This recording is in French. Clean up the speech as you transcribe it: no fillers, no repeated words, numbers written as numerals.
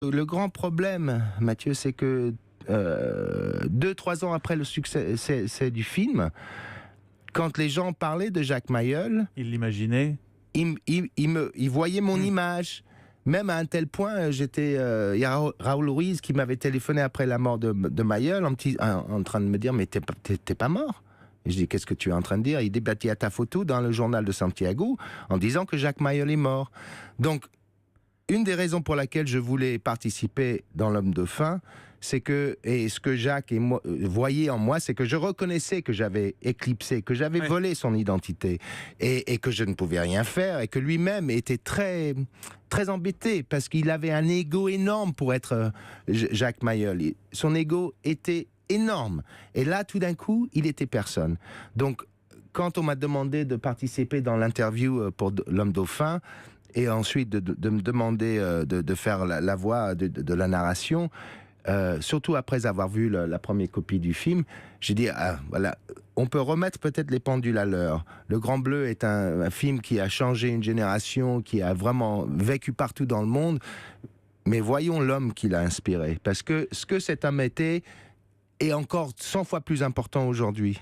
Le grand problème, Mathieu, c'est que 2-3 ans après le succès du film, quand les gens parlaient de Jacques Mayol, Il l'imaginait. ils voyaient mon image. Même à un tel point, il y a Raoul Ruiz qui m'avait téléphoné après la mort de Mayol en train de me dire « Mais t'es pas mort ?» Et je dis « Qu'est-ce que tu es en train de dire ?» Il dit « Bah, il y a ta photo dans le journal de Santiago en disant que Jacques Mayol est mort. » Donc, une des raisons pour laquelle je voulais participer dans L'Homme Dauphin, c'est que, et ce que Jacques et moi, voyaient en moi, c'est que je reconnaissais que j'avais éclipsé, que j'avais volé son identité, et que je ne pouvais rien faire, et que lui-même était très, très embêté, parce qu'il avait un ego énorme pour être Jacques Mayol. Son ego était énorme. Et là, tout d'un coup, il était personne. Donc, quand on m'a demandé de participer dans l'interview pour L'Homme Dauphin, et ensuite de me demander de faire la voix de la narration, surtout après avoir vu la première copie du film, j'ai dit, voilà, on peut remettre peut-être les pendules à l'heure. Le Grand Bleu est un film qui a changé une génération, qui a vraiment vécu partout dans le monde, mais voyons l'homme qui l'a inspiré, parce que ce que cet homme était est encore 100 fois plus important aujourd'hui.